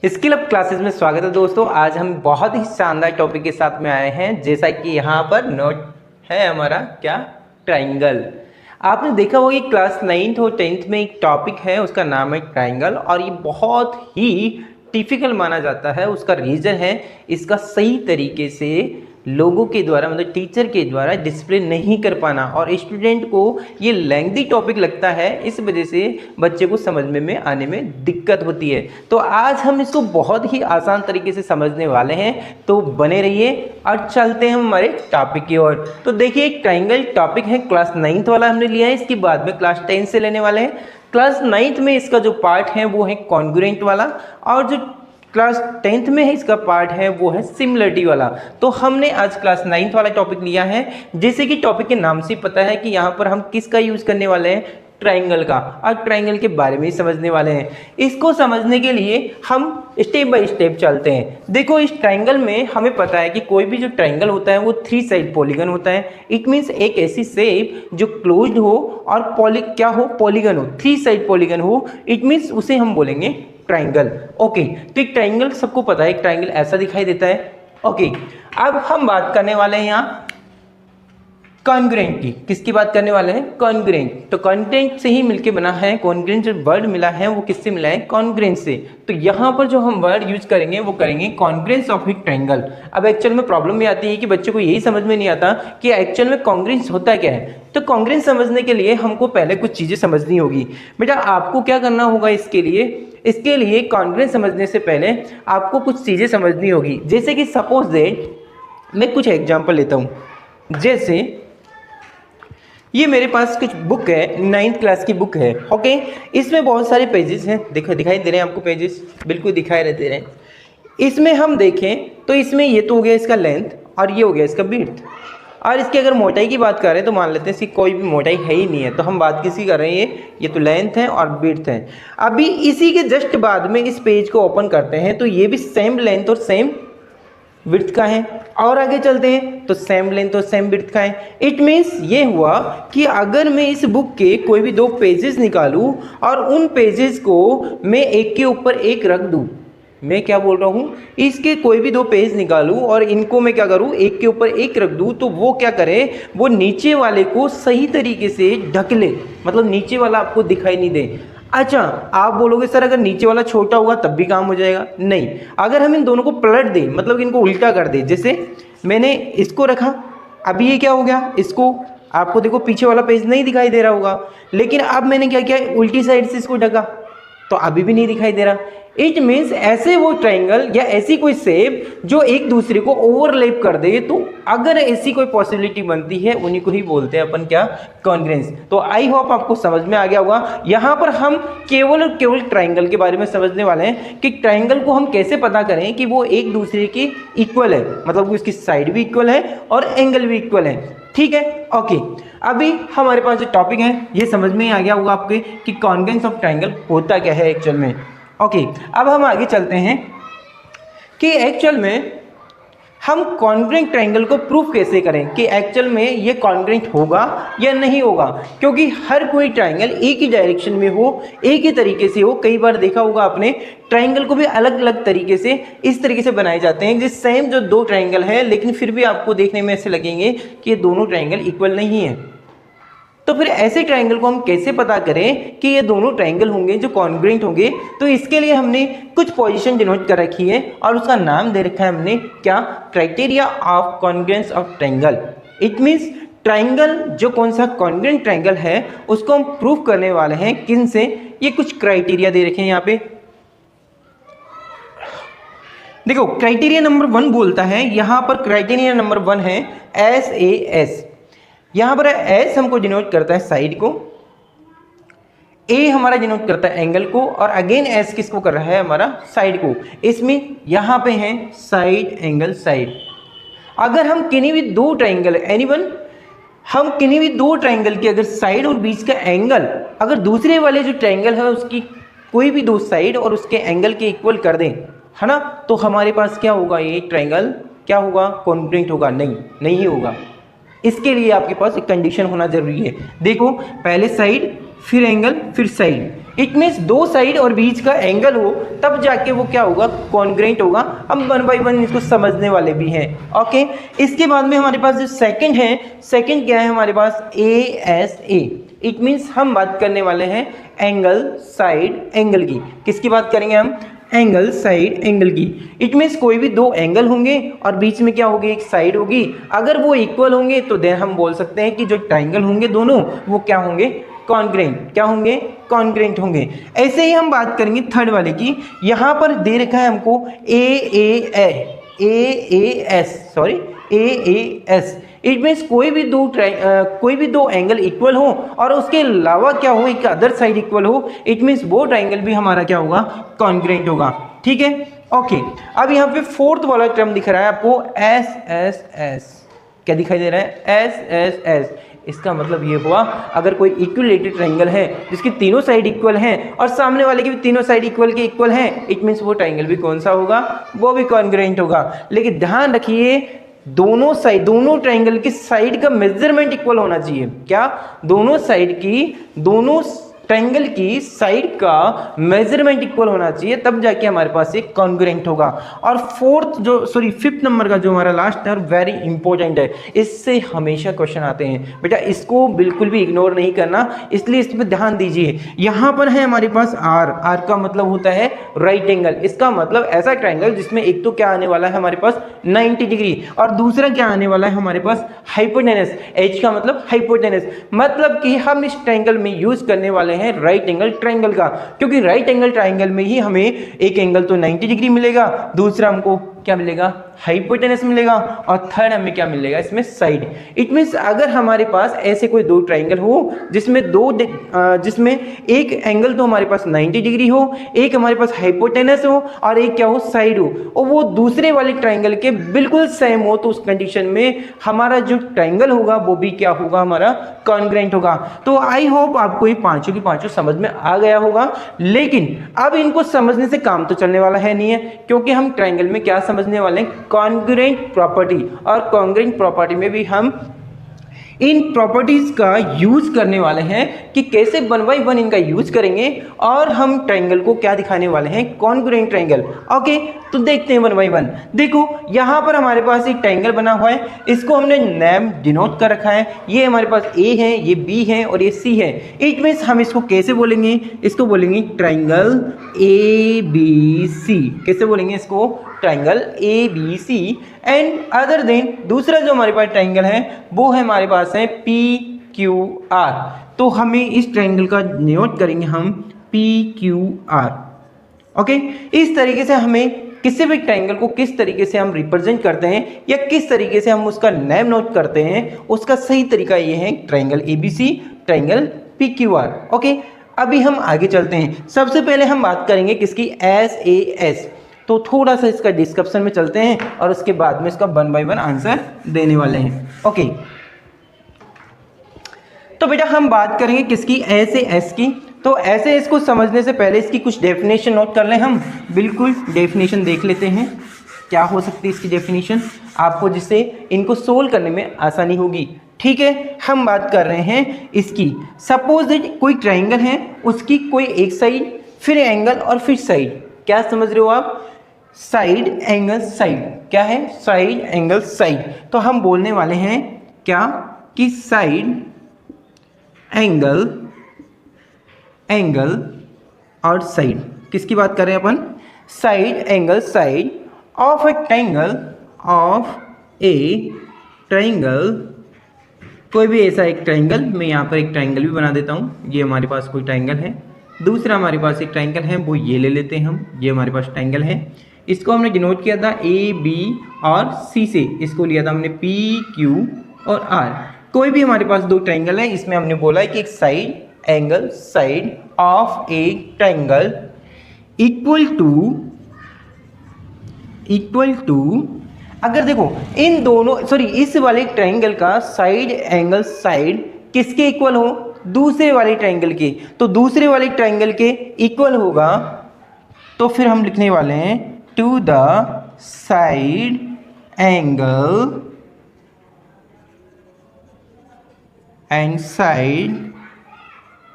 Skill up classes में स्वागत है दोस्तों। आज हम बहुत ही शानदार टॉपिक के साथ में आए हैं, जैसा कि यहाँ पर नोट है हमारा क्या, ट्राइंगल। आपने देखा होगा कि क्लास 9th और 10th में एक टॉपिक है, उसका नाम है ट्राइंगल, और ये बहुत ही टिपिकल माना जाता है। उसका रीज़न है इसका सही तरीके से लोगों के द्वारा मतलब टीचर के द्वारा डिस्प्ले नहीं कर पाना, और स्टूडेंट को ये लेंथी टॉपिक लगता है, इस वजह से बच्चे को समझने में आने में दिक्कत होती है। तो आज हम इसको बहुत ही आसान तरीके से समझने वाले हैं, तो बने रहिए और चलते हैं हमारे टॉपिक की ओर। तो देखिए, एक ट्राइंगल टॉपिक है, क्लास 9th वाला हमने लिया है, इसके बाद में क्लास 10 से लेने वाले हैं। क्लास 9th में इसका जो पार्ट है वो है कॉन्ग्रुएंट वाला, और जो क्लास 10th में है इसका पार्ट है वो है सिमिलरिटी वाला। तो हमने आज क्लास 9th वाला टॉपिक लिया है, जैसे कि टॉपिक के नाम से पता है कि यहाँ पर हम किसका यूज़ करने वाले हैं, ट्राइंगल का, और ट्राइंगल के बारे में ही समझने वाले हैं। इसको समझने के लिए हम स्टेप बाय स्टेप चलते हैं। देखो, इस ट्राइंगल में हमें पता है कि कोई भी जो ट्राइंगल होता है वो 3 साइड पॉलीगन होता है। इट मीन्स एक ऐसी शेप जो क्लोज्ड हो और पॉलीगन हो, 3 साइड पॉलीगन हो, इट मीन्स उसे हम बोलेंगे ट्राइंगल। ओके, तो एक ट्राइंगल सबको पता है, एक ट्राइंगल ऐसा दिखाई देता है। ओके, अब हम बात करने वाले हैं यहाँ कॉन्ग्रुएंट की। किसकी बात करने वाले हैं, कॉन्ग्रुएंट। तो कॉन्ग्रुएंट से ही मिलके बना है, कॉन्ग्रुएंट जो वर्ड मिला है वो किससे मिला है, कॉन्ग्रुएंट से। तो यहाँ पर जो हम वर्ड यूज करेंगे वो करेंगे कॉन्ग्रुएंस ऑफ ए ट्राइंगल। अब एक्चुअल में प्रॉब्लम ये आती है कि बच्चे को यही समझ में नहीं आता कि एक्चुअल में कॉन्ग्रुएंस होता क्या है। तो कॉन्ग्रुएंस समझने के लिए हमको पहले कुछ चीज़ें समझनी होगी। बेटा, आपको क्या करना होगा इसके लिए कॉन्ग्रुएंस समझने से पहले आपको कुछ चीज़ें समझनी होगी। जैसे कि सपोज दैट मैं कुछ एग्जाम्पल लेता हूँ। जैसे ये मेरे पास कुछ बुक है, 9th क्लास की बुक है। ओके, इसमें बहुत सारे पेजेस हैं, देखो दिखाई दे रहे हैं आपको, पेजेस बिल्कुल दिखाई रहते रहे। इसमें हम देखें तो इसमें ये तो हो गया इसका लेंथ, और ये हो गया इसका विड्थ। और इसकी अगर मोटाई की बात करें तो मान लेते हैं इसकी कोई भी मोटाई है ही नहीं है, तो हम बात किसकी कर रहे हैं, ये तो लेंथ है और विड्थ है। अभी इसी के जस्ट बाद में इस पेज को ओपन करते हैं तो ये भी सेम लेंथ और सेम विड्थ का है, और आगे चलते हैं तो सेम लेंथ और सेम विड्थ का है। इट मीन्स ये हुआ कि अगर मैं इस बुक के कोई भी 2 पेजेस निकालूं और उन पेजेस को मैं एक के ऊपर एक रख दूं, मैं क्या बोल रहा हूँ, इसके कोई भी 2 पेज निकालूं और इनको मैं क्या करूँ, एक के ऊपर एक रख दूं, तो वो क्या करे, वो नीचे वाले को सही तरीके से ढक ले, मतलब नीचे वाला आपको दिखाई नहीं दे। अच्छा, आप बोलोगे सर अगर नीचे वाला छोटा होगा तब भी काम हो जाएगा। नहीं, अगर हम इन दोनों को पलट दें, मतलब इनको उल्टा कर दें, जैसे मैंने इसको रखा, अभी ये क्या हो गया, इसको आपको देखो पीछे वाला पेज नहीं दिखाई दे रहा होगा, लेकिन अब मैंने क्या किया, उल्टी साइड से इसको ढका तो अभी भी नहीं दिखाई दे रहा। इट मीन्स ऐसे वो ट्राइंगल या ऐसी कोई शेप जो एक दूसरे को ओवरलैप कर दे, तो अगर ऐसी कोई पॉसिबिलिटी बनती है उन्हीं को ही बोलते हैं अपन क्या, कॉन्ग्रुएंस। तो आई होप आपको समझ में आ गया होगा। यहाँ पर हम केवल और केवल ट्राइंगल के बारे में समझने वाले हैं कि ट्राइंगल को हम कैसे पता करें कि वो एक दूसरे के इक्वल है, मतलब उसकी साइड भी इक्वल है और एंगल भी इक्वल है। ठीक है, ओके। अभी हमारे पास जो टॉपिक है ये समझ में आ गया होगा आपके कि कॉन्ग्रुएंस ऑफ ट्राइंगल होता क्या है एक्चुअल में। ओके, अब हम आगे चलते हैं कि एक्चुअल में हम कॉन्ग्रुएंट ट्राइंगल को प्रूफ कैसे करें कि एक्चुअल में ये कॉन्ग्रुएंट होगा या नहीं होगा, क्योंकि हर कोई ट्राइंगल एक ही डायरेक्शन में हो, एक ही तरीके से हो। कई बार देखा होगा आपने, ट्राइंगल को भी अलग अलग तरीके से इस तरीके से बनाए जाते हैं, जिस सेम जो 2 ट्राइंगल हैं, लेकिन फिर भी आपको देखने में ऐसे लगेंगे कि ये दोनों ट्राइंगल इक्वल नहीं है। तो फिर ऐसे ट्राइंगल को हम कैसे पता करें कि ये दोनों ट्राइंगल होंगे जो कॉन्ग्रुएंट होंगे। तो इसके लिए हमने कुछ पोजीशन डिनोट कर रखी है और उसका नाम दे रखा है हमने क्या, criteria of congruence of triangle. It means triangle जो कौन सा कॉन्ग्रुएंट ट्राइंगल है उसको हम प्रूफ करने वाले हैं किन से, ये कुछ क्राइटेरिया दे रखे हैं यहाँ पे। देखो, क्राइटेरिया नंबर 1 बोलता है, यहाँ पर क्राइटेरिया नंबर 1 है SAS। यहाँ पर एस हमको डिनोट करता है साइड को, ए हमारा डिनोट करता है एंगल को, और अगेन एस किसको कर रहा है, हमारा साइड को। इसमें यहाँ पे है साइड, एंगल, साइड। अगर हम किन्हीं भी 2 ट्राइंगल, एनीवन, हम किन्हीं भी 2 ट्राइंगल की अगर साइड और बीच का एंगल अगर दूसरे वाले जो ट्राइंगल है उसकी कोई भी 2 साइड और उसके एंगल के इक्वल कर दें, है ना, तो हमारे पास क्या होगा, ये ट्राइंगल क्या होगा, कॉन्ग्रुएंट होगा। नहीं होगा। इसके लिए आपके पास एक कंडीशन होना जरूरी है। देखो, पहले साइड, फिर एंगल, फिर साइड, इट मीन्स दो साइड और बीच का एंगल हो तब जाके वो क्या होगा, कॉन्ग्रेंट होगा। हम 1 बाय 1 इसको समझने वाले भी हैं। ओके, इसके बाद में हमारे पास जो सेकंड है, सेकंड क्या है हमारे पास, ASA। इट मीन्स हम बात करने वाले हैं एंगल साइड एंगल की। किसकी बात करेंगे हम, एंगल साइड एंगल की। इट मीन्स कोई भी दो एंगल होंगे और बीच में क्या होगी, एक साइड होगी। अगर वो इक्वल होंगे तो देन हम बोल सकते हैं कि जो ट्राइंगल होंगे दोनों वो क्या होंगे, कॉन्ग्रेंट। क्या होंगे, कॉन्ग्रेंट होंगे। ऐसे ही हम बात करेंगे थर्ड वाले की। यहाँ पर दे रखा है हमको AAS। इट मीन्स कोई भी दो एंगल इक्वल हो और उसके अलावा क्या हो, एक अदर साइड इक्वल हो। इट मीन्स वो ट्राइंगल भी हमारा क्या होगा, कॉन्ग्रेंट होगा। ठीक है, ओके। अब यहाँ पे फोर्थ वाला टर्म दिख रहा है आपको, SSS। क्या दिखाई दे रहा है, SSS। इसका मतलब ये हुआ, अगर कोई इक्विलेटरल ट्राइंगल है जिसकी तीनों साइड इक्वल हैं और सामने वाले की भी तीनों साइड इक्वल के इक्वल हैं, इट मीन्स वो ट्राइंगल भी कौन सा होगा, वो भी कॉन्ग्रेंट होगा। लेकिन ध्यान रखिए, दोनों ट्राइंगल की साइड का मेजरमेंट इक्वल होना चाहिए। क्या, दोनों ट्राइंगल की साइड का मेजरमेंट इक्वल होना चाहिए, तब जाके हमारे पास एक कॉन्ग्रेंट होगा। और फिफ्थ नंबर का जो हमारा लास्ट है, वेरी इंपॉर्टेंट है, इससे हमेशा क्वेश्चन आते हैं बेटा, इसको बिल्कुल भी इग्नोर नहीं करना, इसलिए इस पर ध्यान दीजिए। यहाँ पर है हमारे पास आर का मतलब होता है राइट एंगल। इसका मतलब ऐसा ट्राइंगल जिसमें एक तो क्या आने वाला है हमारे पास 90 डिग्री और दूसरा क्या आने वाला है हमारे पास हाइपोटेनस। एच का मतलब हाइपोटेनस, मतलब कि हम इस ट्राइंगल में यूज करने वाले हैं राइट एंगल ट्राइंगल का, क्योंकि राइट एंगल ट्राइंगल में ही हमें एक एंगल तो 90 डिग्री मिलेगा, दूसरा हमको क्या मिलेगा, हाइपोटेनस मिलेगा, और थर्ड हमें क्या मिलेगा इसमें, साइड। इट मींस अगर हमारे पास ऐसे कोई दो ट्राइंगल हो जिसमें एक एंगल तो हमारे पास 90 डिग्री हो, एक हमारे पास हाइपोटेनस हो और एक क्या हो, साइड हो, और वो दूसरे वाले ट्राइंगल के बिल्कुल सेम हो, तो उस कंडीशन में हमारा जो ट्राइंगल होगा वो भी क्या होगा, हमारा कॉन्ग्रेंट होगा। तो आई होप आपको ये पांचों की पांचों समझ में आ गया होगा। लेकिन अब इनको समझने से काम तो चलने वाला है नहीं है, क्योंकि हम ट्राइंगल में क्या समझने वाले हैं, कॉन्ग्रेंट प्रॉपर्टी। और कॉन्ग्रेंट प्रॉपर्टी में भी हम इन प्रॉपर्टीज का यूज करने वाले हैं कि कैसे 1 बाय 1 इनका यूज करेंगे और हम ट्राइंगल को क्या दिखाने वाले हैं, कॉन्ग्रुएंट ट्राइंगल। ओके, तो देखते हैं 1 बाय 1। देखो यहां पर हमारे पास एक ट्राइंगल बना हुआ है, इसको हमने नेम डिनोट कर रखा है। ये हमारे पास ए है, ये बी है और ये सी है। इट मीन्स हम इसको कैसे बोलेंगे, इसको बोलेंगे ट्राइंगल ABC। कैसे बोलेंगे इसको, triangle ABC। And other than दूसरा जो हमारे पास ट्राइंगल है वो है हमारे पास है PQR। तो हमें इस ट्राइंगल का नोट करेंगे हम PQR। ओके, इस तरीके से हमें किसी भी ट्राइंगल को किस तरीके से हम रिप्रेजेंट करते हैं या किस तरीके से हम उसका नेम नोट करते हैं, उसका सही तरीका ये है triangle ABC, triangle PQR। Okay, अभी हम आगे चलते हैं। सबसे पहले हम बात करेंगे किसकी, SAS। तो थोड़ा सा इसका डिस्क्रिप्शन में चलते हैं और उसके बाद में इसका 1 बाय 1 आंसर देने वाले हैं। ओके, तो बेटा हम बात करेंगे किसकी, SAS की। तो SAS को समझने से पहले इसकी कुछ डेफिनेशन नोट कर लें हम। बिल्कुल, डेफिनेशन देख लेते हैं क्या हो सकती है इसकी डेफिनेशन आपको, जिससे इनको सोल्व करने में आसानी होगी। ठीक है, हम बात कर रहे हैं इसकी। सपोज दैट कोई ट्राइंगल है, उसकी कोई एक साइड, फिर एंगल और फिर साइड। क्या समझ रहे हो आप, साइड एंगल साइड। क्या है, साइड एंगल साइड। तो हम बोलने वाले हैं क्या कि साइड एंगल और साइड। किसकी बात कर रहे हैं अपन, side angle side of a triangle. कोई भी ऐसा एक ट्राइंगल, मैं यहाँ पर एक ट्राइंगल भी बना देता हूँ। ये हमारे पास कोई ट्राइंगल है, दूसरा हमारे पास एक ट्राइंगल है, वो ये ले लेते हैं हम। ये हमारे पास ट्राइंगल है, इसको हमने डिनोट किया था AB और C से। इसको लिया था हमने PQ और R। कोई भी हमारे पास दो ट्राइंगल है, इसमें हमने बोला है कि एक side angle side of a triangle equal to अगर देखो इन दोनों इस वाले ट्राइंगल का साइड एंगल साइड किसके इक्वल हो, दूसरे वाले ट्राइंगल के। तो दूसरे वाले ट्राइंगल के इक्वल होगा, तो फिर हम लिखने वाले हैं to the side angle and side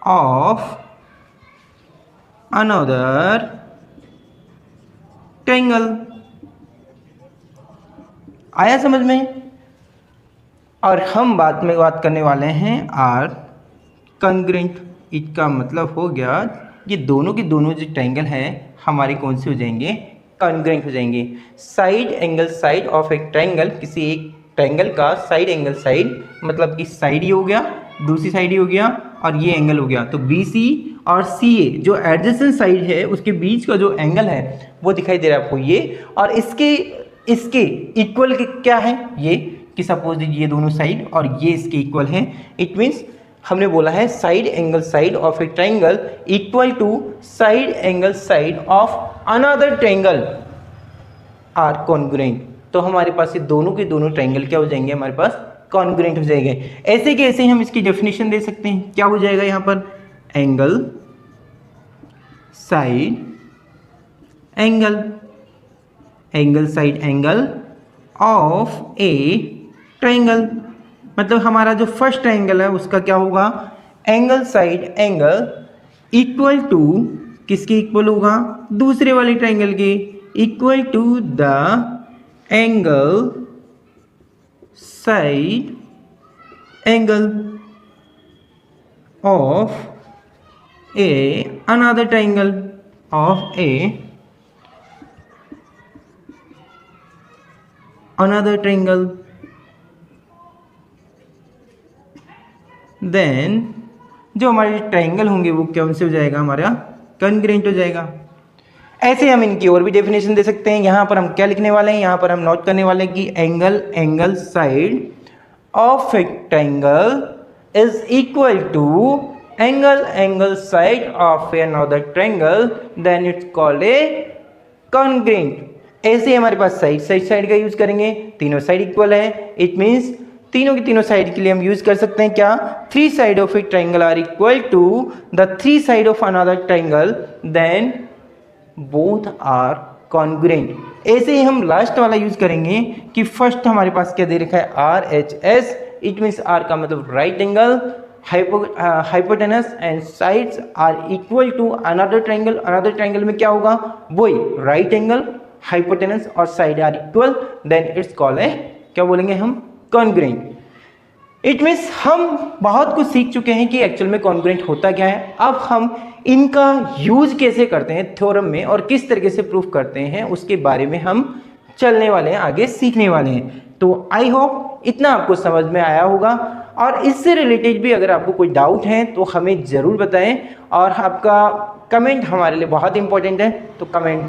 of another triangle. आया समझ में? और हम बात करने वाले हैं आर कॉन्ग्रुएंट। इसका मतलब हो गया ये दोनों के दोनों जो ट्रायंगल हैं हमारे कौन से हो जाएंगे? कॉन्ग्रुएंट हो जाएंगे। साइड एंगल साइड ऑफ एक ट्रायंगल, किसी एक ट्रायंगल का साइड एंगल साइड मतलब कि साइड ये हो गया, दूसरी साइड ये हो गया और ये एंगल हो गया। तो BC और CA जो एडजेसेंट साइड है उसके बीच का जो एंगल है वो दिखाई दे रहा है आपको ये, और इसके इक्वल के क्या है ये, कि सपोज ये दोनों साइड और ये इसके इक्वल हैं। इट मीन्स हमने बोला है side angle side of a triangle equal to side angle side of another triangle are congruent. तो हमारे पास ये दोनों के दोनों ट्रायंगल क्या हो जाएंगे? हमारे पास कॉन्ग्रुएंट हो जाएंगे। ऐसे के ऐसे हम इसकी डेफिनेशन दे सकते हैं। क्या हो जाएगा यहाँ पर? Angle side angle, angle side angle of a triangle. मतलब हमारा जो फर्स्ट ट्रायंगल है उसका क्या होगा? Angle side angle equal to किसके इक्वल होगा? दूसरे वाले ट्रायंगल के, equal to the angle side angle of a another triangle of a another triangle. Then जो हमारे ट्रायंगल होंगे वो कौन से हो जाएगा? हमारा कॉन्ग्रुएंट हो जाएगा। ऐसे हम इनकी और भी डेफिनेशन दे सकते हैं। यहाँ पर हम क्या लिखने वाले हैं? यहाँ पर हम नोट करने वाले हैं कि angle side of a triangle is equal to angle side of another triangle, then it's called a congruent. ऐसे हमारे पास साइड का यूज करेंगे, तीनों साइड इक्वल है। इट मीन्स तीनों की तीनों साइड के लिए हम यूज कर सकते हैं क्या? 3 side of a triangle are equal to the 3 side of another triangle, then both are congruent. ऐसे ही हम लास्ट वाला यूज करेंगे कि फर्स्ट हमारे पास क्या दे रखा है? RHS। इट मीन्स R का मतलब right angle, hypotenuse and sides are equal to another triangle. Another triangle में क्या होगा? वही राइट एंगल, हाइपोटेनस और side are equal, then it's called है क्या बोलेंगे हम? कॉन्ग्रुएंट। इट मीन्स हम बहुत कुछ सीख चुके हैं कि एक्चुअल में कॉन्ग्रुएंट होता क्या है। अब हम इनका यूज कैसे करते हैं थ्योरम में और किस तरीके से प्रूफ करते हैं उसके बारे में हम चलने वाले हैं, आगे सीखने वाले हैं। तो आई होप इतना आपको समझ में आया होगा, और इससे रिलेटेड भी अगर आपको कोई डाउट है तो हमें ज़रूर बताएं, और आपका कमेंट हमारे लिए बहुत इंपॉर्टेंट है, तो कमेंट